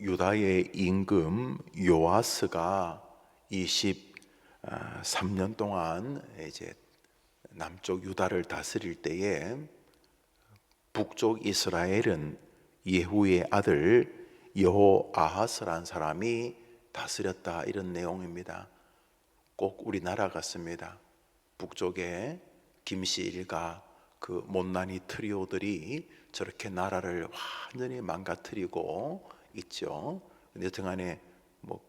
유다의 임금 요아스가 23년 동안 이제 남쪽 유다를 다스릴 때에 북쪽 이스라엘은 예후의 아들 여호아하스라는 사람이 다스렸다, 이런 내용입니다. 꼭 우리나라 같습니다. 북쪽에 김씨 일가 그 못난이 트리오들이 저렇게 나라를 완전히 망가뜨리고 있죠. 근데 여튼간에 뭐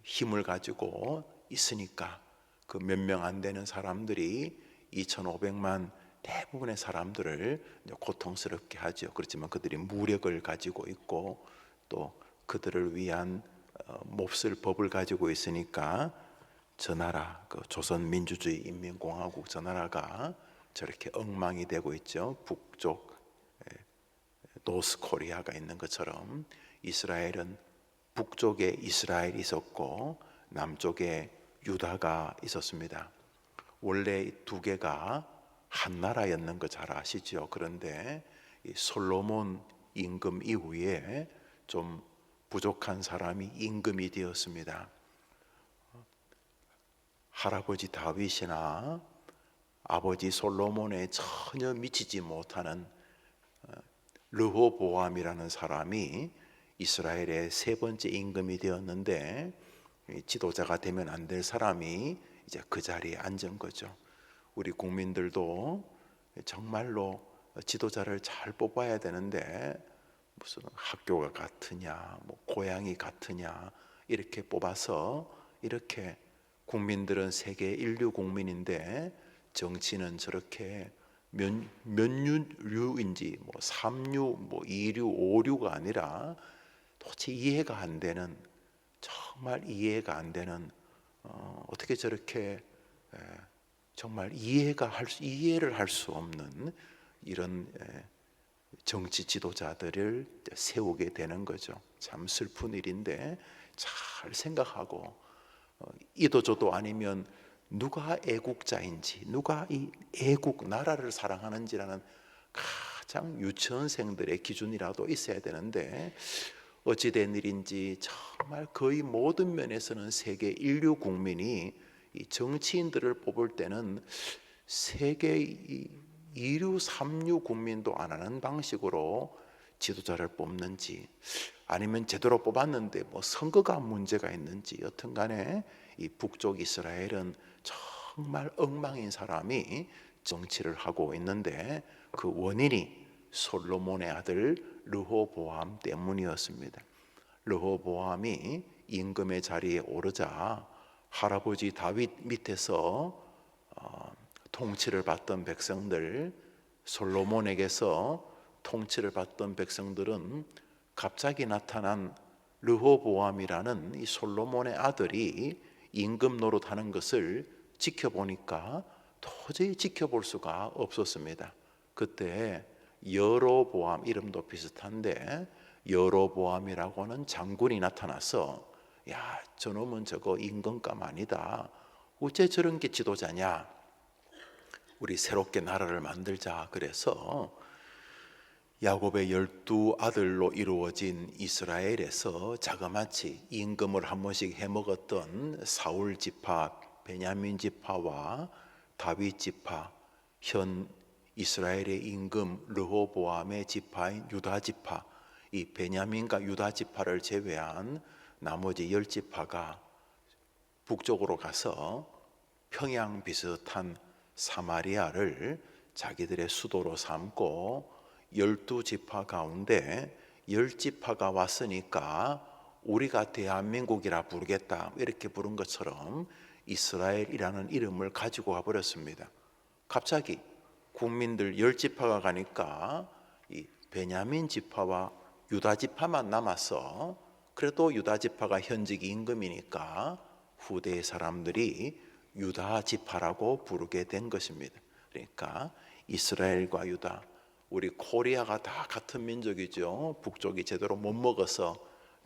힘을 가지고 있으니까 그 몇 명 안 되는 사람들이 2,500만 대부분의 사람들을 고통스럽게 하죠. 그렇지만 그들이 무력을 가지고 있고 또 그들을 위한 몹쓸 법을 가지고 있으니까 저 나라, 그 조선민주주의 인민공화국 저 나라가 저렇게 엉망이 되고 있죠. 북쪽 노스코리아가 있는 것처럼 이스라엘은 북쪽에 이스라엘이 있었고 남쪽에 유다가 있었습니다. 원래 두 개가 한 나라였는 거 잘 아시죠? 그런데 이 솔로몬 임금 이후에 좀 부족한 사람이 임금이 되었습니다. 할아버지 다윗이나 아버지 솔로몬에 전혀 미치지 못하는 르호보암이라는 사람이 이스라엘의 세 번째 임금이 되었는데, 지도자가 되면 안 될 사람이 이제 그 자리에 앉은 거죠. 우리 국민들도 정말로 지도자를 잘 뽑아야 되는데 무슨 학교가 같으냐, 뭐 고향이 같으냐 이렇게 뽑아서, 이렇게 국민들은 세계 인류 국민인데 정치는 저렇게 몇 류인지 뭐 3류, 뭐 2류, 5류가 아니라 도대체 이해가 안 되는, 정말 이해가 안 되는, 어떻게 저렇게 정말 이해를 할 수 없는 이런 정치 지도자들을 세우게 되는 거죠. 참 슬픈 일인데 잘 생각하고 이도저도 아니면 누가 애국자인지, 누가 이 애국 나라를 사랑하는지라는 가장 유치원생들의 기준이라도 있어야 되는데, 어찌된 일인지 정말 거의 모든 면에서는 세계 인류 국민이 이 정치인들을 뽑을 때는 세계 2류, 3류 국민도 안 하는 방식으로 지도자를 뽑는지, 아니면 제대로 뽑았는데 뭐 선거가 문제가 있는지, 여튼간에 이 북쪽 이스라엘은 정말 엉망인 사람이 정치를 하고 있는데 그 원인이 솔로몬의 아들 르호보암 때문이었습니다. 르호보암이 임금의 자리에 오르자 할아버지 다윗 밑에서 통치를 받던 백성들, 솔로몬에게서 통치를 받던 백성들은 갑자기 나타난 르호보암이라는 이 솔로몬의 아들이 임금 노릇하는 것을 지켜보니까 도저히 지켜볼 수가 없었습니다. 그때 여로보암, 이름도 비슷한데 여로보암이라고 하는 장군이 나타나서, 야, 저놈은 저거 임금감 아니다, 어째 저런 게 지도자냐, 우리 새롭게 나라를 만들자. 그래서 야곱의 12아들로 이루어진 이스라엘에서 자그마치 임금을 한 번씩 해먹었던 사울 지파, 베냐민 지파와 다윗 지파, 현 이스라엘의 임금 르호보암의 지파인 유다 지파, 이 베냐민과 유다 지파를 제외한 나머지 10지파가 북쪽으로 가서 평양 비슷한 사마리아를 자기들의 수도로 삼고, 12지파 가운데 10지파가 왔으니까 우리가 대한민국이라 부르겠다, 이렇게 부른 것처럼 이스라엘이라는 이름을 가지고 와버렸습니다. 갑자기 국민들 10지파가 가니까 이 베냐민 지파와 유다 지파만 남았어. 그래도 유다 지파가 현직 임금이니까 후대의 사람들이 유다 지파라고 부르게 된 것입니다. 그러니까 이스라엘과 유다, 우리 코리아가 다 같은 민족이죠. 북쪽이 제대로 못 먹어서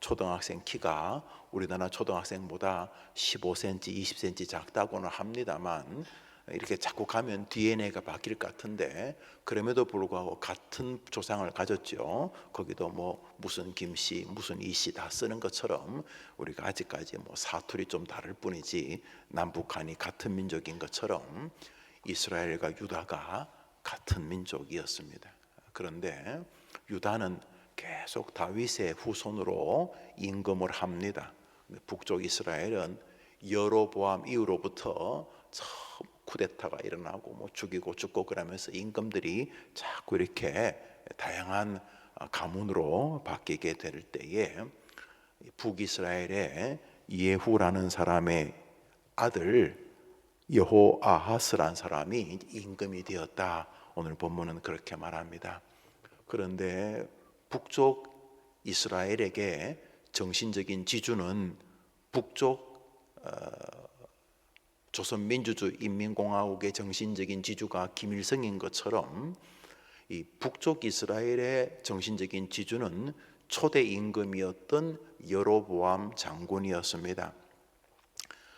초등학생 키가 우리나라 초등학생보다 15cm, 20cm 작다고는 합니다만, 이렇게 자꾸 가면 DNA가 바뀔 것 같은데, 그럼에도 불구하고 같은 조상을 가졌죠. 거기도 뭐 무슨 김씨, 무슨 이씨 다 쓰는 것처럼 우리가 아직까지 뭐 사투리 좀 다를 뿐이지 남북한이 같은 민족인 것처럼 이스라엘과 유다가 같은 민족이었습니다. 그런데 유다는 계속 다윗의 후손으로 임금을 합니다. 북쪽 이스라엘은 여로보암 이후로부터 처음 쿠데타가 일어나고 뭐 죽이고 죽고 그러면서 임금들이 자꾸 이렇게 다양한 가문으로 바뀌게 될 때에 북이스라엘의 예후라는 사람의 아들 여호아하스란 사람이 임금이 되었다. 오늘 본문은 그렇게 말합니다. 그런데 북쪽 이스라엘에게 정신적인 지주는 북쪽 조선민주주의인민공화국의 정신적인 지주가 김일성인 것처럼 이 북쪽 이스라엘의 정신적인 지주는 초대 임금이었던 여로보암 장군이었습니다.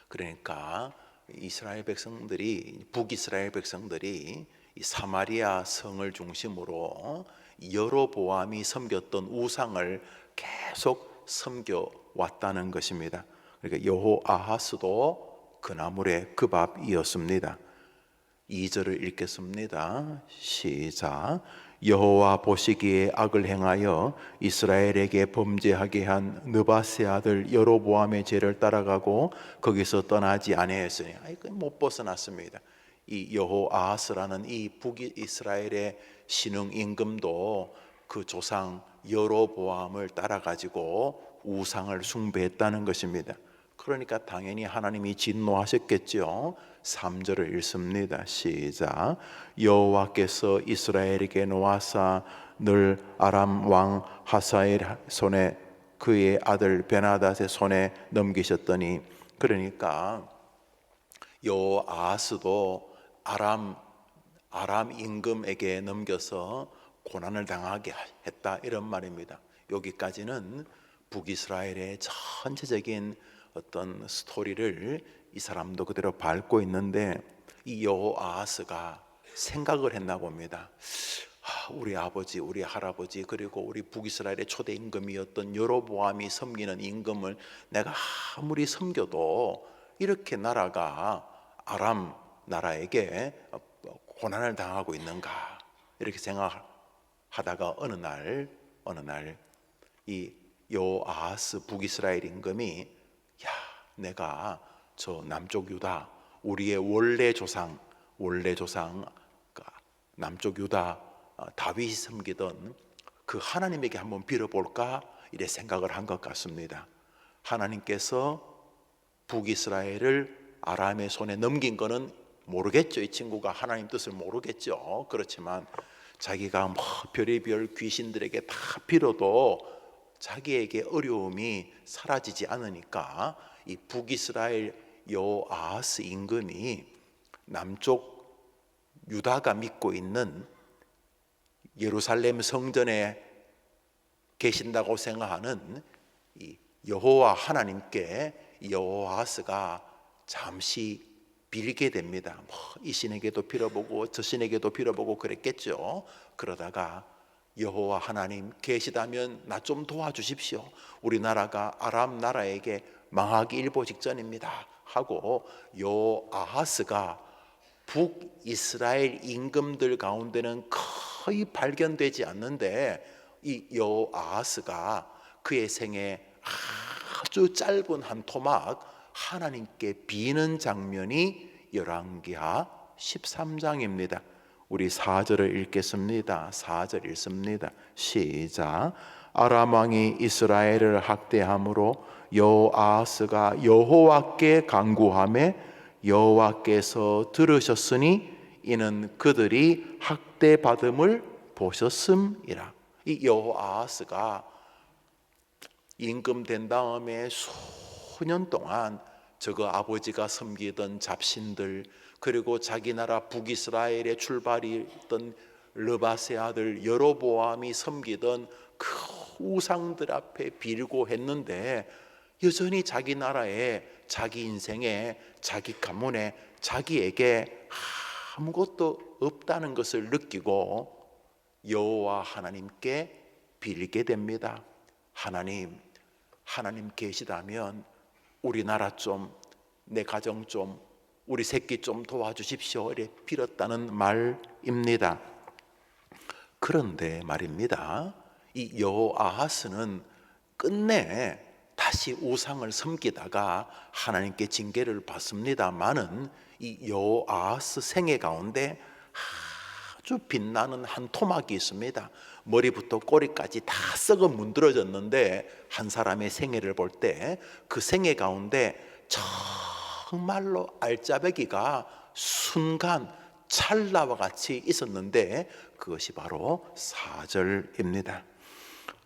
그러니까 이스라엘 백성들이, 북이스라엘 백성들이 이 사마리아 성을 중심으로 여로보암이 섬겼던 우상을 계속 섬겨왔다는 것입니다. 그러니까 여호아하스도 그 나물의 그 밥이었습니다. 2절을 읽겠습니다. 시작. 여호와 보시기에 악을 행하여 이스라엘에게 범죄하게 한 느바세 아들 여로보암의 죄를 따라가고 거기서 떠나지 아니하였으니, 못 벗어났습니다. 이 여호아하스라는 이 북이스라엘의 신흥 임금도 그 조상 여로보암을 따라가지고 우상을 숭배했다는 것입니다. 그러니까 당연히 하나님이 진노하셨겠죠. 3절을 읽습니다. 시작. 여호와께서 이스라엘에게 놓아사 늘 아람 왕 하사엘 손에 그의 아들 베나닷의 손에 넘기셨더니, 그러니까 여호아하스도 아람 임금에게 넘겨서 고난을 당하게 했다, 이런 말입니다. 여기까지는 북이스라엘의 전체적인 어떤 스토리를 이 사람도 그대로 밟고 있는데, 이 여호아하스가 생각을 했나 봅니다. 우리 아버지, 우리 할아버지, 그리고 우리 북이스라엘의 초대 임금이었던 여로보암이 섬기는 임금을 내가 아무리 섬겨도 이렇게 나라가 아람 나라에게 고난을 당하고 있는가, 이렇게 생각하다가 어느 날 이 여호아하스 북이스라엘 임금이, 야, 내가 저 남쪽 유다, 우리의 원래 조상 남쪽 유다 다윗이 섬기던 그 하나님에게 한번 빌어볼까, 이래 생각을 한 것 같습니다. 하나님께서 북이스라엘을 아람의 손에 넘긴 거는 모르겠죠. 이 친구가 하나님 뜻을 모르겠죠. 그렇지만 자기가 뭐 별의별 귀신들에게 다 빌어도 자기에게 어려움이 사라지지 않으니까 이 북이스라엘 여호아하스 임금이 남쪽 유다가 믿고 있는 예루살렘 성전에 계신다고 생각하는 이 여호와 하나님께 여호아하스가 잠시 빌게 됩니다. 이 신에게도 빌어보고 저 신에게도 빌어보고 그랬겠죠. 그러다가 여호와 하나님 계시다면 나 좀 도와주십시오. 우리나라가 아람 나라에게 망하기 일보 직전입니다 하고 여호아하스가 북이스라엘 임금들 가운데는 거의 발견되지 않는데, 이 여호아하스가 그의 생에 아주 짧은 한 토막 하나님께 비는 장면이 열왕기하 13장입니다. 우리 4절을 읽겠습니다. 4절 읽습니다. 시작. 아람 왕이 이스라엘을 학대함으로 여호아하스가 여호와께 간구하매 여호와께서 들으셨으니 이는 그들이 학대받음을 보셨음이라. 이 여호아하스가 임금 된 다음에 수년 동안 저거 아버지가 섬기던 잡신들, 그리고 자기 나라 북이스라엘의 출발이 있던 르바세 아들 여로보암이 섬기던 그 우상들 앞에 빌고 했는데, 여전히 자기 나라에, 자기 인생에, 자기 가문에, 자기에게 아무것도 없다는 것을 느끼고 여호와 하나님께 빌게 됩니다. 하나님 계시다면 우리 나라 좀, 내 가정 좀, 우리 새끼 좀 도와주십시오. 이렇게 빌었다는 말입니다. 그런데 말입니다, 이 여호아하스는 끝내 다시 우상을 섬기다가 하나님께 징계를 받습니다마는 이 여호아하스 생애 가운데 아주 빛나는 한 토막이 있습니다. 머리부터 꼬리까지 다 썩어 문드러졌는데 한 사람의 생애를 볼 때 그 생애 가운데 정말로 알짜배기가 순간 찰나와 같이 있었는데 그것이 바로 4절입니다.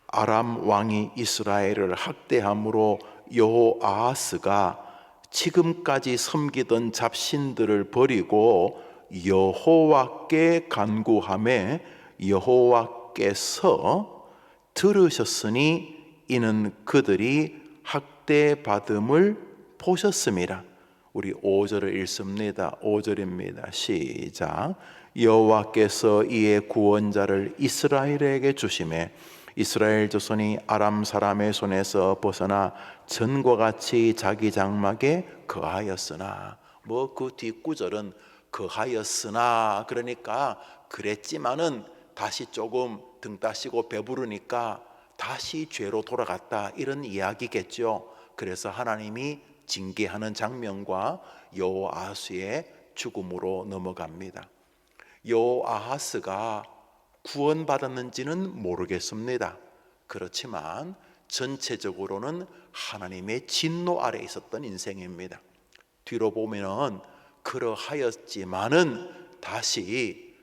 아람 왕이 이스라엘을 학대함으로 여호아하스가 지금까지 섬기던 잡신들을 버리고 여호와께 간구하매 여호와께서 들으셨으니 이는 그들이 학대받음을 보셨습니다. 우리 5절을 읽습니다. 5절입니다. 시작. 여호와께서 이의 구원자를 이스라엘에게 주시매 이스라엘 자손이 아람 사람의 손에서 벗어나 전과 같이 자기 장막에 거하였으나, 뭐 그 뒷구절은 거하였으나 그러니까 그랬지만은 다시 조금 등 따시고 배부르니까 다시 죄로 돌아갔다, 이런 이야기겠죠. 그래서 하나님이 징계하는 장면과 여호아하스의 죽음으로 넘어갑니다. 여호아하스가 구원받았는지는 모르겠습니다. 그렇지만 전체적으로는 하나님의 진노 아래 있었던 인생입니다. 뒤로 보면은 그러하였지만은 다시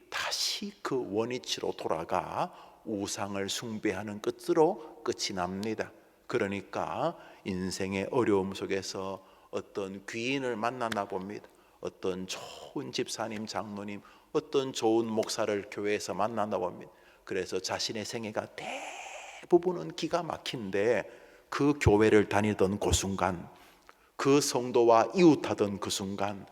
그 원위치로 돌아가 우상을 숭배하는 끝으로 끝이 납니다. 그러니까 인생의 어려움 속에서 어떤 귀인을 만나나 봅니다. 어떤 좋은 집사님, 장로님, 어떤 좋은 목사를 교회에서 만나나 봅니다. 그래서 자신의 생애가 대부분은 기가 막힌데 그 교회를 다니던 그 순간, 그 성도와 이웃하던 그 순간,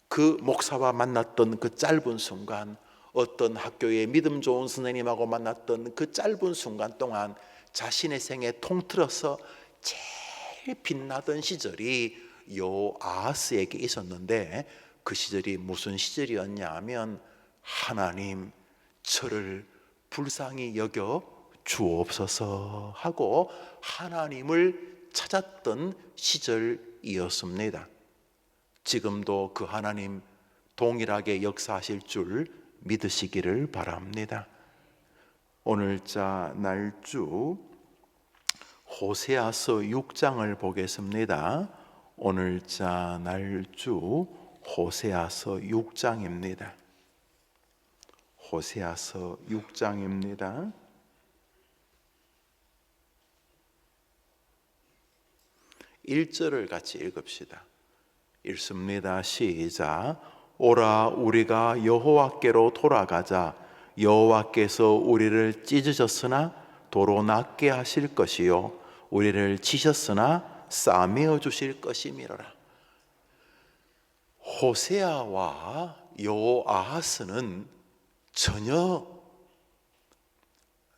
그 목사와 만났던 그 짧은 순간, 어떤 학교의 믿음 좋은 선생님하고 만났던 그 짧은 순간 동안 자신의 생에 통틀어서 제일 빛나던 시절이 여호아하스에게 있었는데 그 시절이 무슨 시절이었냐 하면 하나님 저를 불쌍히 여겨 주옵소서 하고 하나님을 찾았던 시절이었습니다. 지금도 그 하나님 동일하게 역사하실 줄 믿으시기를 바랍니다. 오늘자 날주 호세아서 6장을 보겠습니다. 오늘자 날주 호세아서 6장입니다. 호세아서 6장입니다. 1절을 같이 읽읍시다. 읽습니다. 시작. 오라 우리가 여호와께로 돌아가자. 여호와께서 우리를 찢으셨으나 도로 낫게 하실 것이요 우리를 치셨으나 싸매어 주실 것이미로라. 호세아와 여호아하스는 전혀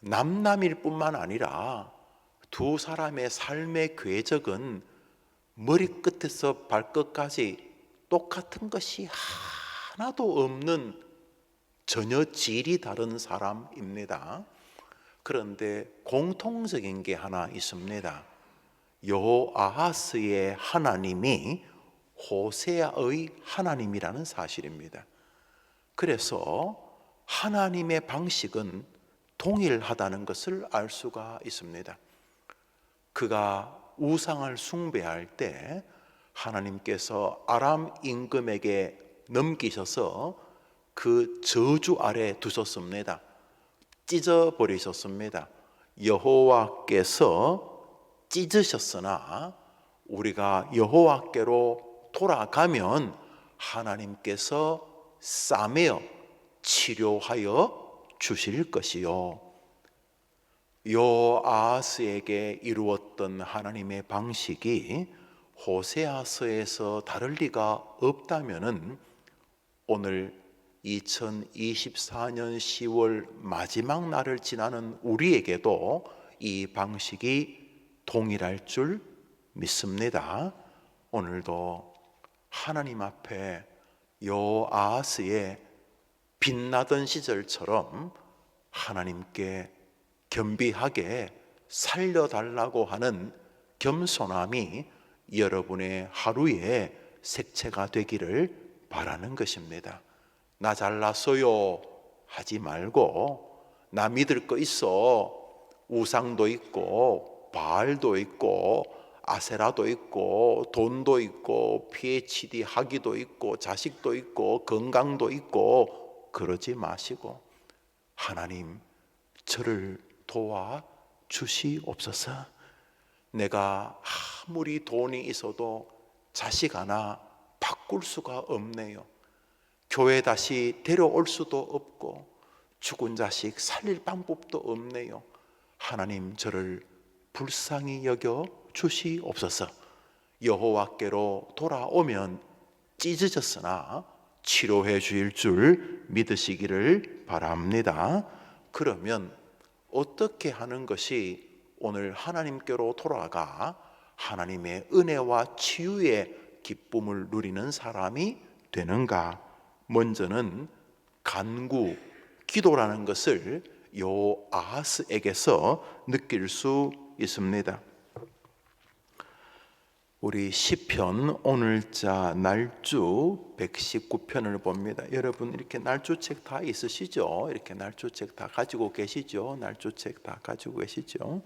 남남일 뿐만 아니라 두 사람의 삶의 궤적은 머리끝에서 발끝까지 똑같은 것이 하나도 없는 전혀 질이 다른 사람입니다. 그런데 공통적인 게 하나 있습니다. 여호아하스의 하나님이 호세아의 하나님이라는 사실입니다. 그래서 하나님의 방식은 동일하다는 것을 알 수가 있습니다. 그가 우상을 숭배할 때 하나님께서 아람 임금에게 넘기셔서 그 저주 아래 두셨습니다. 찢어버리셨습니다. 여호와께서 찢으셨으나 우리가 여호와께로 돌아가면 하나님께서 싸매어 치료하여 주실 것이요 여아하스에게 이루었던 하나님의 방식이 호세아서에서 다를 리가 없다면은 오늘 2024년 10월 마지막 날을 지나는 우리에게도 이 방식이 동일할 줄 믿습니다. 오늘도 하나님 앞에 여아하스의 빛나던 시절처럼 하나님께 겸비하게 살려달라고 하는 겸손함이 여러분의 하루의 색채가 되기를 바라는 것입니다. 나 잘났어요 하지 말고, 나 믿을 거 있어, 우상도 있고 바알도 있고 아세라도 있고 돈도 있고 PhD 학위도 있고 자식도 있고 건강도 있고 그러지 마시고, 하나님 저를 도와 주시옵소서. 내가 아무리 돈이 있어도 자식 하나 바꿀 수가 없네요. 교회 다시 데려올 수도 없고 죽은 자식 살릴 방법도 없네요. 하나님 저를 불쌍히 여겨 주시옵소서. 여호와께로 돌아오면 찢어졌으나 치료해 주실 줄 믿으시기를 바랍니다. 그러면 어떻게 하는 것이 오늘 하나님께로 돌아가 하나님의 은혜와 치유의 기쁨을 누리는 사람이 되는가? 먼저는 간구, 기도라는 것을 여아하스에게서 느낄 수 있습니다. 우리 시편 오늘자 날주 119편을 봅니다. 여러분 이렇게 날주책 다 있으시죠? 이렇게 날주책 다 가지고 계시죠? 날주책 다 가지고 계시죠?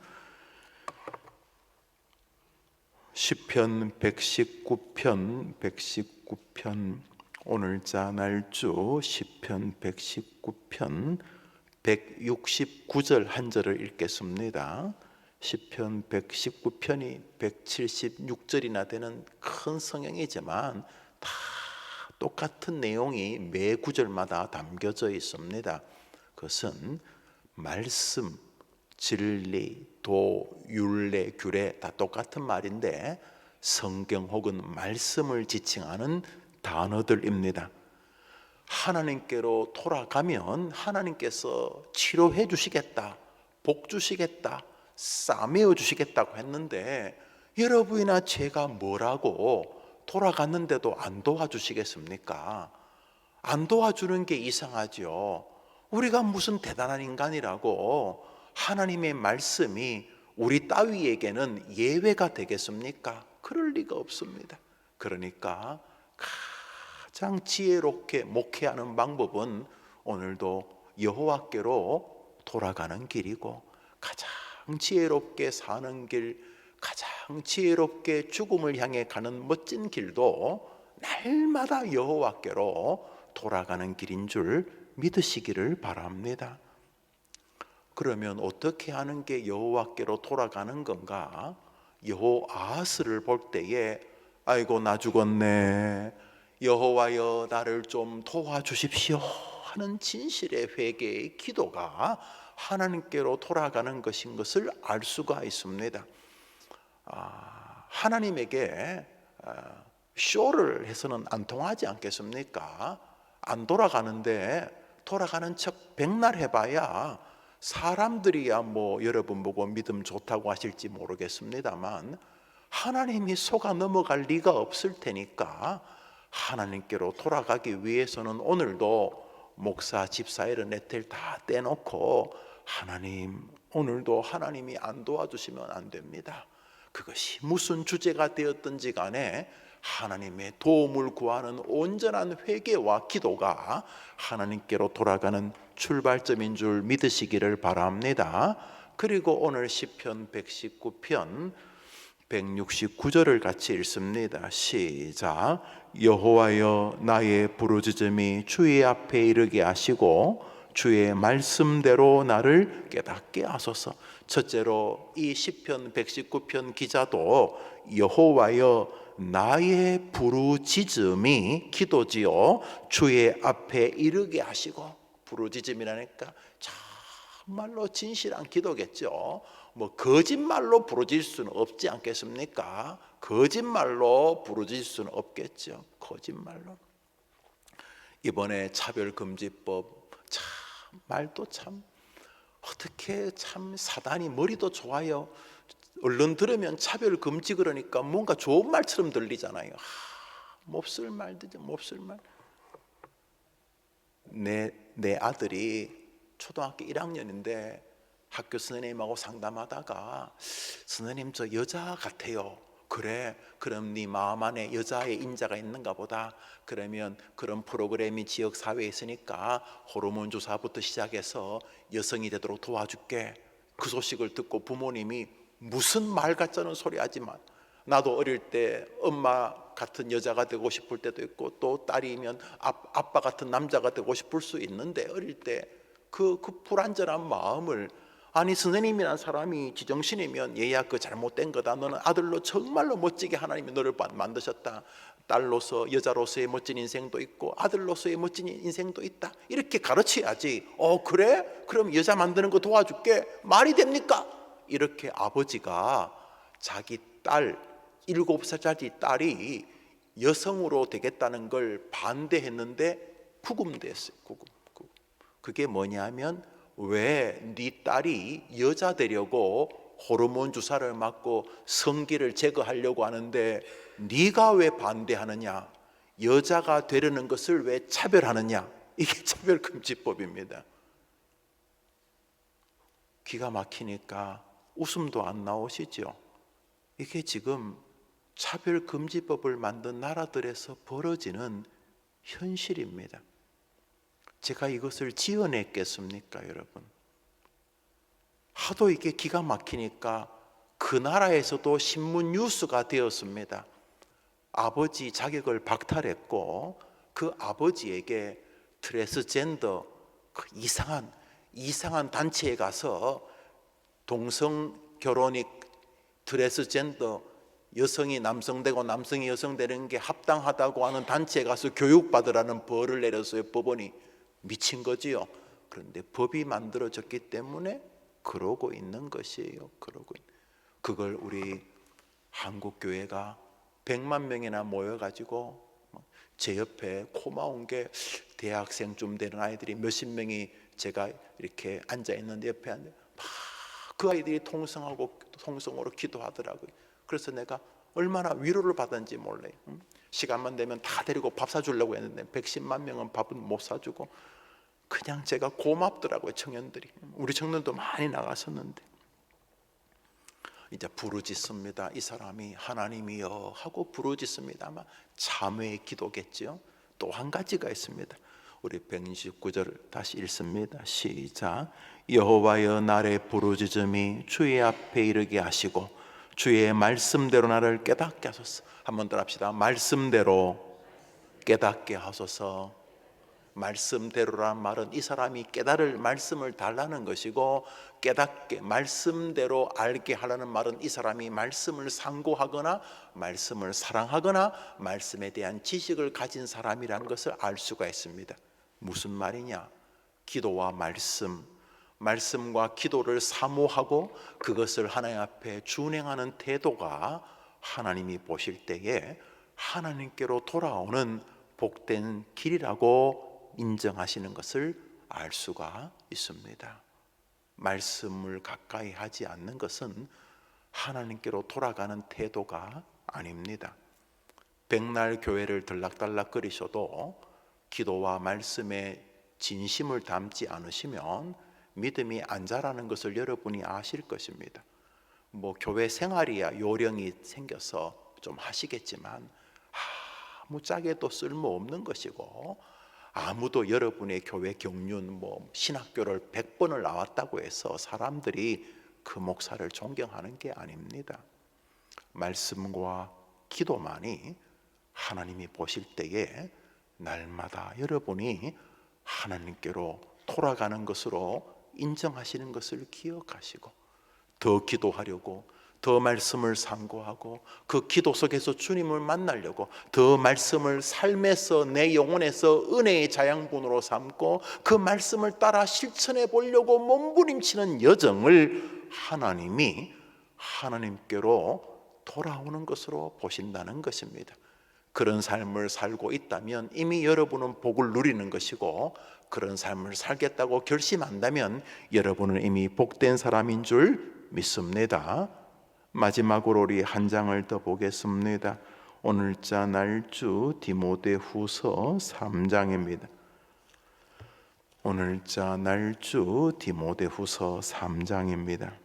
시편 119편 오늘자 날주 시편 119편 169절 한 절을 읽겠습니다. 시편 119편이 176절이나 되는 큰 성경이지만 다 똑같은 내용이 매 구절마다 담겨져 있습니다. 그것은 말씀, 진리, 도, 율례, 규례 다 똑같은 말인데 성경 혹은 말씀을 지칭하는 단어들입니다. 하나님께로 돌아가면 하나님께서 치료해 주시겠다, 복 주시겠다, 싸매어 주시겠다고 했는데 여러분이나 제가 뭐라고 돌아갔는데도 안 도와주시겠습니까? 안 도와주는 게 이상하죠. 우리가 무슨 대단한 인간이라고 하나님의 말씀이 우리 따위에게는 예외가 되겠습니까? 그럴 리가 없습니다. 그러니까 가장 지혜롭게 목회하는 방법은 오늘도 여호와께로 돌아가는 길이고, 가장 지혜롭게 사는 길, 가장 지혜롭게 죽음을 향해 가는 멋진 길도 날마다 여호와께로 돌아가는 길인 줄 믿으시기를 바랍니다. 그러면 어떻게 하는 게 여호와께로 돌아가는 건가? 여호아하스를 볼 때에 아이고 나 죽었네, 여호와여 나를 좀 도와주십시오 하는 진실의 회개의 기도가 하나님께로 돌아가는 것인 것을 알 수가 있습니다. 하나님에게 쇼를 해서는 안 통하지 않겠습니까? 안 돌아가는데 돌아가는 척 백날 해봐야 사람들이야 뭐 여러분 보고 믿음 좋다고 하실지 모르겠습니다만 하나님이 속아 넘어갈 리가 없을 테니까 하나님께로 돌아가기 위해서는 오늘도 목사, 집사일은 네텔 다 떼놓고 하나님 오늘도 하나님이 안 도와주시면 안 됩니다. 그것이 무슨 주제가 되었든지 간에 하나님의 도움을 구하는 온전한 회개와 기도가 하나님께로 돌아가는 출발점인 줄 믿으시기를 바랍니다. 그리고 오늘 시편 119편 169절을 같이 읽습니다. 시작. 여호와여 나의 부르짖음이 주의 앞에 이르게 하시고 주의 말씀대로 나를 깨닫게 하소서. 첫째로 이 시편 119편 기자도 여호와여 나의 부르짖음이 기도지요 주의 앞에 이르게 하시고, 부르짖음이라니까 저 정말로 진실한 기도겠죠. 뭐 거짓말로 부르짖을 수는 없지 않겠습니까? 거짓말로 부르짖을 수는 없겠죠. 거짓말로. 이번에 차별금지법 참 말도 참 어떻게 참 사단이 머리도 좋아요. 얼른 들으면 차별금지 그러니까 뭔가 좋은 말처럼 들리잖아요. 몹쓸 말들죠. 몹쓸 말. 내 아들이 초등학교 1학년인데 학교 선생님하고 상담하다가 선생님 저 여자 같아요. 그래 그럼 네 마음 안에 여자의 인자가 있는가 보다. 그러면 그런 프로그램이 지역사회에 있으니까 호르몬 주사부터 시작해서 여성이 되도록 도와줄게. 그 소식을 듣고 부모님이 무슨 말 같자는 소리 하지만 나도 어릴 때 엄마 같은 여자가 되고 싶을 때도 있고 또 딸이면 아빠 같은 남자가 되고 싶을 수 있는데 어릴 때 그 불안전한 마음을 아니 선생님이란 사람이 지정신이면 얘야 그 잘못된 거다. 너는 아들로 정말로 멋지게 하나님이 너를 만드셨다. 딸로서 여자로서의 멋진 인생도 있고 아들로서의 멋진 인생도 있다. 이렇게 가르쳐야지. 그래? 그럼 여자 만드는 거 도와줄게. 말이 됩니까? 이렇게 아버지가 자기 딸 7살짜리 딸이 여성으로 되겠다는 걸 반대했는데 구금됐어요. 구금. 그게 뭐냐면 왜 네 딸이 여자 되려고 호르몬 주사를 맞고 성기를 제거하려고 하는데 네가 왜 반대하느냐? 여자가 되려는 것을 왜 차별하느냐? 이게 차별금지법입니다. 기가 막히니까 웃음도 안 나오시죠? 이게 지금 차별금지법을 만든 나라들에서 벌어지는 현실입니다. 제가 이것을 지어냈겠습니까, 여러분? 하도 이게 기가 막히니까 그 나라에서도 신문 뉴스가 되었습니다. 아버지 자격을 박탈했고 그 아버지에게 트랜스젠더 그 이상한 단체에 가서 동성 결혼이 트랜스젠더 여성이 남성 되고 남성이 여성 되는 게 합당하다고 하는 단체에 가서 교육받으라는 벌을 내렸어요. 법원이. 미친 거지요. 그런데 법이 만들어졌기 때문에 그러고 있는 것이에요. 그걸 우리 한국 교회가 100만 명이나 모여가지고 제 옆에 고마운 게 대학생쯤 되는 아이들이 몇십 명이 제가 이렇게 앉아 있는데 옆에 막 그 아이들이 통성으로 기도하더라고요. 그래서 내가 얼마나 위로를 받았는지 몰라요. 시간만 되면 다 데리고 밥 사주려고 했는데 110만 명은 밥은 못 사주고 그냥 제가 고맙더라고요. 청년들이. 우리 청년도 많이 나갔었는데 이제 부르짖습니다. 이 사람이 하나님이여 하고 부르짖습니다. 아마 참회의 기도겠죠. 또 한 가지가 있습니다. 우리 169절 다시 읽습니다. 시작. 여호와여 나의 부르짖음이 주의 앞에 이르게 하시고 주의 말씀대로 나를 깨닫게 하소서. 한 번 더 합시다. 말씀대로 깨닫게 하소서. 말씀대로란 말은 이 사람이 깨달을 말씀을 달라는 것이고 깨닫게 말씀대로 알게 하라는 말은 이 사람이 말씀을 상고하거나 말씀을 사랑하거나 말씀에 대한 지식을 가진 사람이라는 것을 알 수가 있습니다. 무슨 말이냐? 기도와 말씀과 기도를 사모하고 그것을 하나님 앞에 준행하는 태도가 하나님이 보실 때에 하나님께로 돌아오는 복된 길이라고 인정하시는 것을 알 수가 있습니다. 말씀을 가까이 하지 않는 것은 하나님께로 돌아가는 태도가 아닙니다. 백날 교회를 들락달락거리셔도 기도와 말씀에 진심을 담지 않으시면 믿음이 안 자라는 것을 여러분이 아실 것입니다. 뭐 교회 생활이야 요령이 생겨서 좀 하시겠지만 아무짝에도 쓸모없는 것이고 아무도 여러분의 교회 경륜 신학교를 100번을 나왔다고 해서 사람들이 그 목사를 존경하는 게 아닙니다. 말씀과 기도만이 하나님이 보실 때에 날마다 여러분이 하나님께로 돌아가는 것으로 인정하시는 것을 기억하시고 더 기도하려고 더 말씀을 상고하고 그 기도 속에서 주님을 만나려고 더 말씀을 삶에서 내 영혼에서 은혜의 자양분으로 삼고 그 말씀을 따라 실천해 보려고 몸부림치는 여정을 하나님이 하나님께로 돌아오는 것으로 보신다는 것입니다. 그런 삶을 살고 있다면 이미 여러분은 복을 누리는 것이고, 그런 삶을 살겠다고 결심한다면 여러분은 이미 복된 사람인 줄 믿습니다. 마지막으로 우리 한 장을 더 보겠습니다. 오늘자 날주 디모데후서 3장입니다. 오늘자 날주 디모데후서 3장입니다.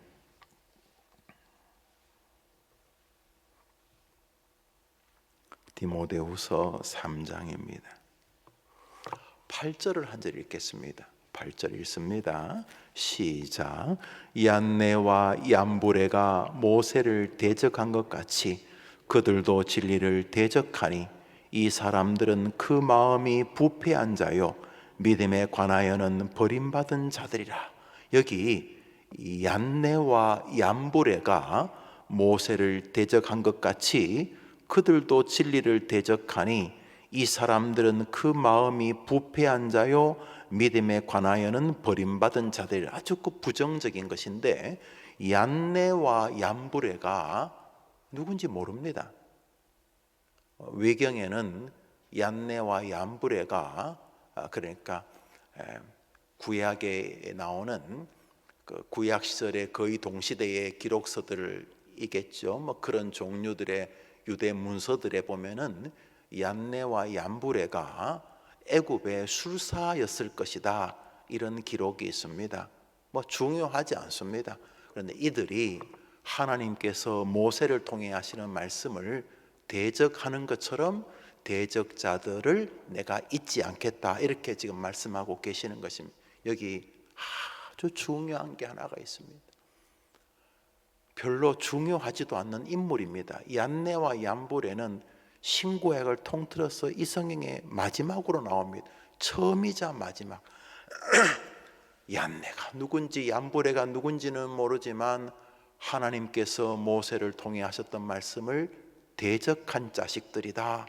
디모데후서 3장입니다. 8절을 한 절 읽겠습니다. 8절 읽습니다. 시작. 얀네와 얀브레가 모세를 대적한 것 같이 그들도 진리를 대적하니 이 사람들은 그 마음이 부패한 자요 믿음에 관하여는 버림받은 자들이라. 여기 얀네와 얀브레가 모세를 대적한 것 같이 그들도 진리를 대적하니 이 사람들은 그 마음이 부패한 자요 믿음에 관하여는 버림받은 자들. 아주 부정적인 것인데 얀네와 얀브레가 누군지 모릅니다. 외경에는 얀네와 얀브레가 그러니까 구약에 나오는 그 구약 시절의 거의 동시대의 기록서들이겠죠. 뭐 그런 종류들의 유대 문서들에 보면은 얀네와 얀브레가 애굽의 술사였을 것이다, 이런 기록이 있습니다. 뭐 중요하지 않습니다. 그런데 이들이 하나님께서 모세를 통해 하시는 말씀을 대적하는 것처럼 대적자들을 내가 잊지 않겠다, 이렇게 지금 말씀하고 계시는 것입니다. 여기 아주 중요한 게 하나가 있습니다. 별로 중요하지도 않는 인물입니다. 얀네와 얀브레는 신구약을 통틀어서 이 성경의 마지막으로 나옵니다. 처음이자 마지막. 얀네가 누군지 얀브레가 누군지는 모르지만 하나님께서 모세를 통해 하셨던 말씀을 대적한 자식들이다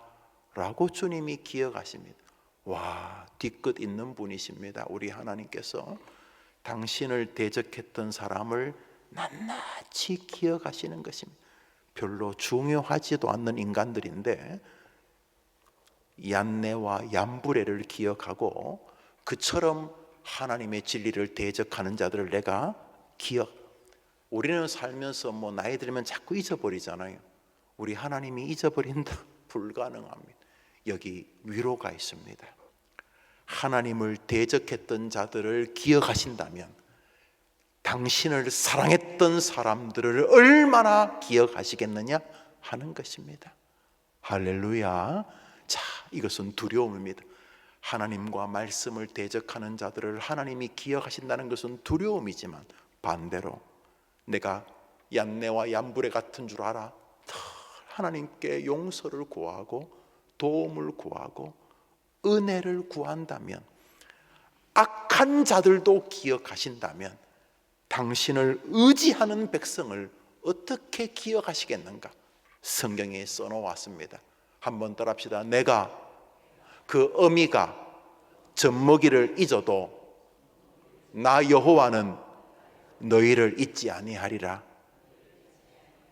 라고 주님이 기억하십니다. 와, 뒤끝 있는 분이십니다. 우리 하나님께서 당신을 대적했던 사람을 낱낱이 기억하시는 것입니다. 별로 중요하지도 않는 인간들인데 얀네와 얀브레를 기억하고 그처럼 하나님의 진리를 대적하는 자들을 내가 우리는 살면서 뭐 나이 들면 자꾸 잊어버리잖아요. 우리 하나님이 잊어버린다? 불가능합니다. 여기 위로가 있습니다. 하나님을 대적했던 자들을 기억하신다면 당신을 사랑했던 사람들을 얼마나 기억하시겠느냐 하는 것입니다. 할렐루야. 자, 이것은 두려움입니다. 하나님과 말씀을 대적하는 자들을 하나님이 기억하신다는 것은 두려움이지만, 반대로 내가 얀네와 얀브레 같은 줄 알아 하나님께 용서를 구하고 도움을 구하고 은혜를 구한다면, 악한 자들도 기억하신다면 당신을 의지하는 백성을 어떻게 기억하시겠는가? 성경에 써놓았습니다. 한번 따라합시다. 내가 그 어미가 젖먹이를 잊어도 나 여호와는 너희를 잊지 아니하리라.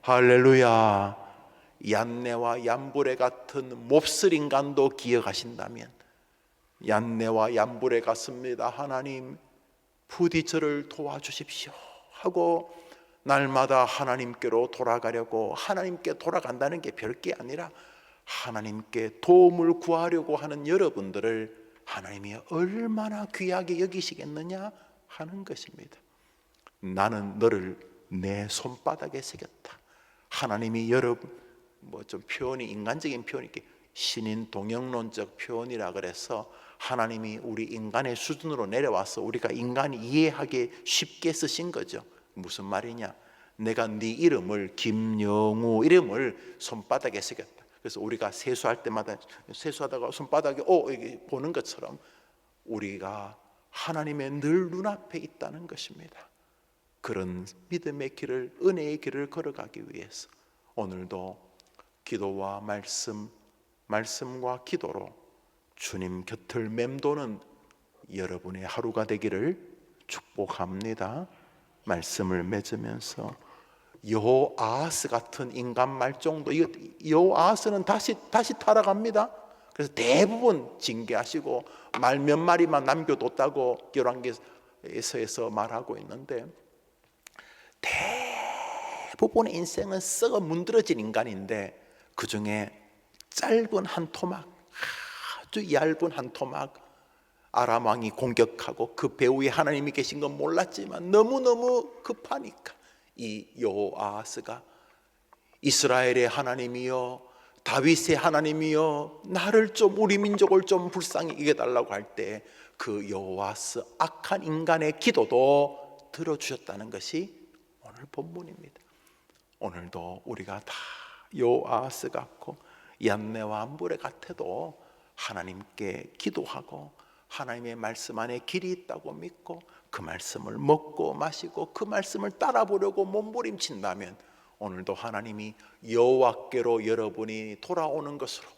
할렐루야. 얀네와 얀브레 같은 몹쓸 인간도 기억하신다면, 얀네와 얀브레 같습니다. 하나님 부디 저를 도와주십시오 하고 날마다 하나님께로 돌아가려고, 하나님께 돌아간다는 게 별게 아니라 하나님께 도움을 구하려고 하는 여러분들을 하나님이 얼마나 귀하게 여기시겠느냐 하는 것입니다. 나는 너를 내 손바닥에 새겼다. 하나님이 여러분, 좀 표현이 인간적인 표현이 신인 동영론적 표현이라 그래서 하나님이 우리 인간의 수준으로 내려와서 우리가 인간이 이해하기 쉽게 쓰신 거죠. 무슨 말이냐? 내가 네 이름을 김영우 이름을 손바닥에 새겼다. 그래서 우리가 세수할 때마다 세수하다가 손바닥에 이게 보는 것처럼 우리가 하나님의 늘 눈앞에 있다는 것입니다. 그런 믿음의 길을, 은혜의 길을 걸어가기 위해서 오늘도 기도와 말씀과 기도로 주님 곁을 맴도는 여러분의 하루가 되기를 축복합니다. 말씀을 맺으면서 여호아하스 같은 인간 말종도, 여호아하스는 다시 타락합니다. 그래서 대부분 징계하시고 말 몇 마리만 남겨뒀다고 열왕기서에서 말하고 있는데, 대부분의 인생은 썩어 문드러진 인간인데 그 중에 짧은 한 토막, 아주 얇은 한 토막, 아람 왕이 공격하고 그 배후에 하나님이 계신 건 몰랐지만 너무너무 급하니까 이 여호아하스가 이스라엘의 하나님이여, 다윗의 하나님이여, 나를 좀, 우리 민족을 좀 불쌍히 여겨달라고 할 때 그 여호아하스 악한 인간의 기도도 들어주셨다는 것이 오늘 본문입니다. 오늘도 우리가 다 여호아하스 같고 얀네와 암브레 같아도 하나님께 기도하고 하나님의 말씀 안에 길이 있다고 믿고 그 말씀을 먹고 마시고 그 말씀을 따라보려고 몸부림친다면 오늘도 하나님이 여호와께로 여러분이 돌아오는 것으로,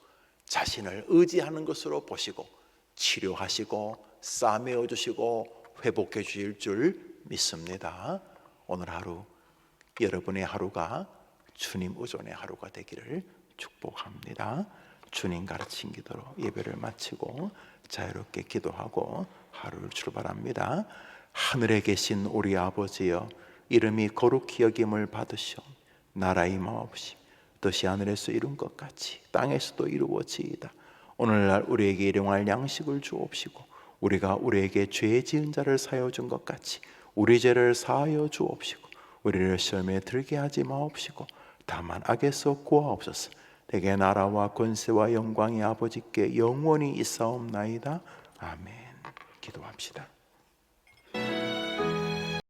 자신을 의지하는 것으로 보시고 치료하시고 싸매어 주시고 회복해 주실 줄 믿습니다. 오늘 하루 여러분의 하루가 주님 의존의 하루가 되기를 축복합니다. 주님 가르친 기도로 예배를 마치고 자유롭게 기도하고 하루를 출발합니다. 하늘에 계신 우리 아버지여, 이름이 거룩히 여김을 받으시오. 나라의 임하옵시며 뜻이 하늘에서 이룬 것 같이 땅에서도 이루어지이다. 오늘날 우리에게 일용할 양식을 주옵시고 우리가 우리에게 죄 지은 자를 사하여 준 것 같이 우리 죄를 사하여 주옵시고 우리를 시험에 들게 하지 마옵시고 다만 악에서 구하옵소서. 내게 나라와 권세와 영광이 아버지께 영원히 있사옵나이다. 아멘. 기도합시다.